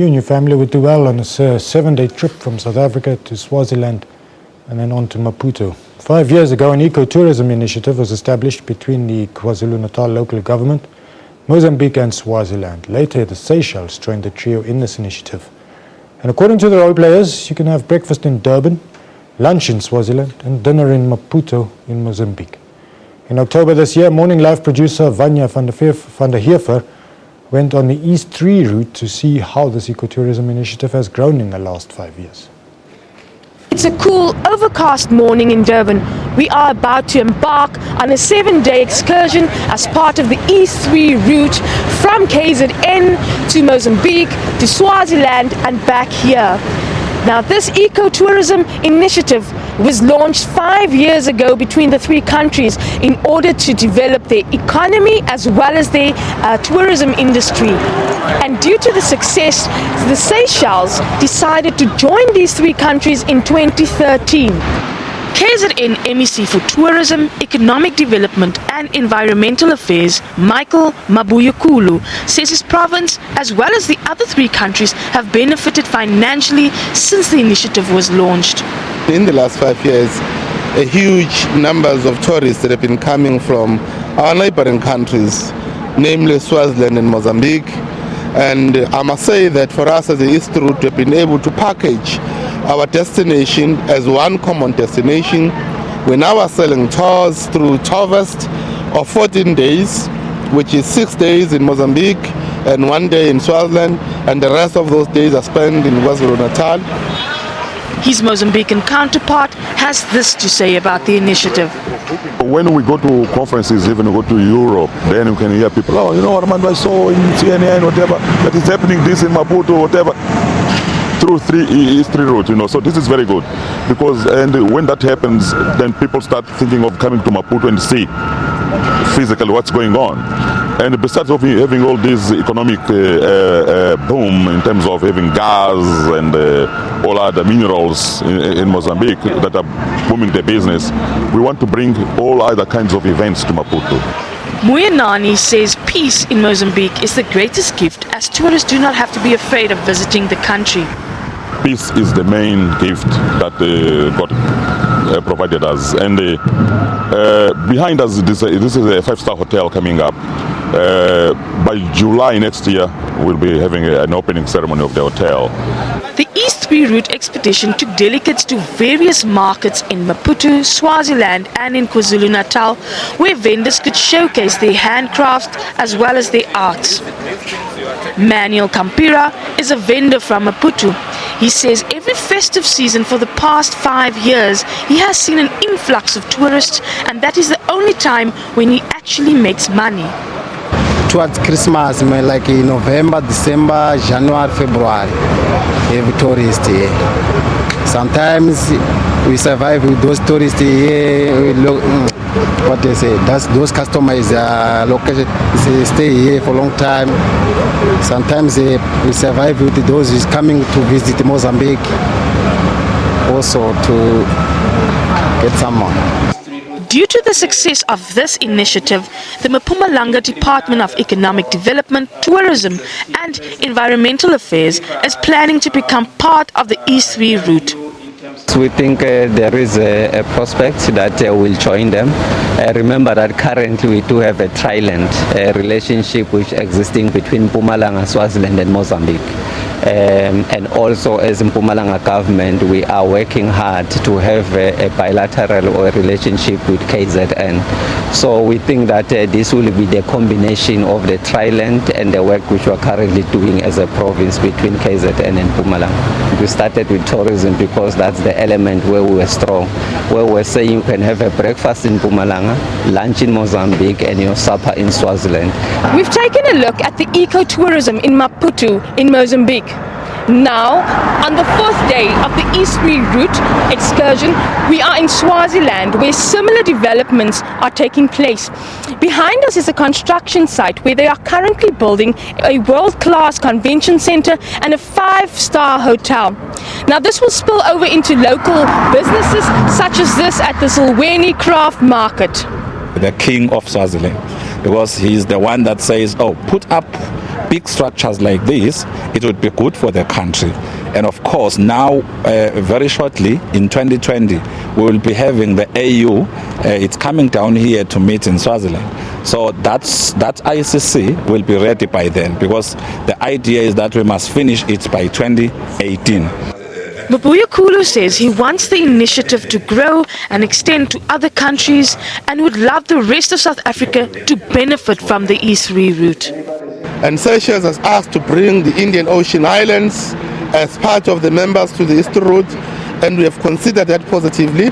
You and your family would do well on a 7-day trip from South Africa to Swaziland and then on to Maputo. 5 years ago, an ecotourism initiative was established between the KwaZulu-Natal local government, Mozambique and Swaziland. Later, the Seychelles joined the trio in this initiative. And according to the role players, you can have breakfast in Durban, lunch in Swaziland and dinner in Maputo in Mozambique. In October this year, morning live producer Vania van der Heever went on the East 3 route to see how this ecotourism initiative has grown in the last 5 years. It's a cool, overcast morning in Durban. We are about to embark on a 7-day excursion as part of the East 3 route from KZN to Mozambique to Swaziland and back here. Now, this ecotourism initiative was launched 5 years ago between the three countries in order to develop their economy as well as their tourism industry. And due to the success, the Seychelles decided to join these three countries in 2013. KZN MEC for Tourism, Economic Development and Environmental Affairs, Michael Mabuyukulu, says his province, as well as the other three countries, have benefited financially since the initiative was launched. In the last 5 years, a huge numbers of tourists that have been coming from our neighboring countries, namely Swaziland and Mozambique. And I must say that for us as the East Route, we've been able to package our destination as one common destination. We now are selling tours through Tourvest of 14 days, which is 6 days in Mozambique and 1 day in Swaziland, and the rest of those days are spent in KwaZulu-Natal. His Mozambican counterpart has this to say about the initiative. When we go to conferences, even we go to Europe, then you can hear people, oh, you know, Armando, I saw in CNN, whatever, that is happening this in Maputo, whatever, through East 3 route, you know. So this is very good, because and when that happens, then people start thinking of coming to Maputo and see physically what's going on. And besides of having all this economic boom in terms of having gas and all other minerals in Mozambique that are booming the business, we want to bring all other kinds of events to Maputo. Muyanani says peace in Mozambique is the greatest gift, as tourists do not have to be afraid of visiting the country. Peace is the main gift that God provided us, and behind us this is a 5-star hotel coming up. By July next year we'll be having an opening ceremony of the hotel. The East 3 route expedition took delegates to various markets in Maputo, Swaziland and in KwaZulu-Natal, where vendors could showcase their handcrafts as well as their arts. Manuel Campira is a vendor from Maputo. He says every festive season for the past 5 years, he has seen an influx of tourists, and that is the only time when he actually makes money. Towards Christmas, like in November, December, January, February, every tourist here. Sometimes we survive with those tourists here. What they say, those customers are located, they stay here for a long time. Sometimes we survive with those who's coming to visit Mozambique, also to get some money. Due to the success of this initiative, the Mpumalanga Department of Economic Development, Tourism and Environmental Affairs is planning to become part of the East 3 route. We think there is a prospect that we'll join them. Remember that currently we do have a triland relationship which is existing between Mpumalanga, Swaziland and Mozambique. And also as Mpumalanga government, we are working hard to have a bilateral or a relationship with KZN. So we think that this will be the combination of the triland and the work which we are currently doing as a province between KZN and Mpumalanga. We started with tourism because that's the element where we were strong, where we're saying you can have a breakfast in Mpumalanga, lunch in Mozambique and your supper in Swaziland. We've taken a look at the ecotourism in Maputo in Mozambique. Now, on the 4th day of the East 3 route excursion, we are in Swaziland, where similar developments are taking place. Behind us is a construction site where they are currently building a world-class convention center and a 5-star hotel. Now, this will spill over into local businesses such as this at the Zilweni Craft Market. The king of Swaziland, because he's the one that says, oh, put up big structures like this, it would be good for the country. And of course, now, very shortly, in 2020, we will be having the AU. It's coming down here to meet in Swaziland. So that ICC will be ready by then, because the idea is that we must finish it by 2018. Mabuyakulu says he wants the initiative to grow and extend to other countries and would love the rest of South Africa to benefit from the E3 route. And Seychelles has asked to bring the Indian Ocean Islands as part of the members to the East route, and we have considered that positively.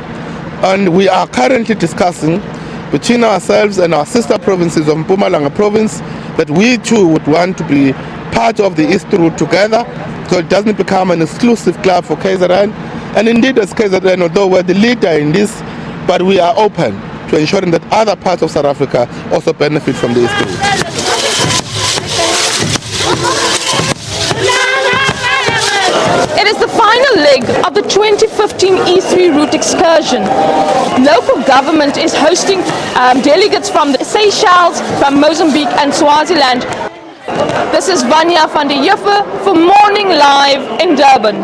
And we are currently discussing between ourselves and our sister provinces of Mpumalanga province that we too would want to be part of the East route together, so it doesn't become an exclusive club for KZN. And indeed, as KZN, although we're the leader in this, but we are open to ensuring that other parts of South Africa also benefit from the East route. It is the final leg of the 2015 E3 route excursion. Local government is hosting delegates from the Seychelles, from Mozambique and Swaziland. This is Vania van der Heever for Morning Live in Durban.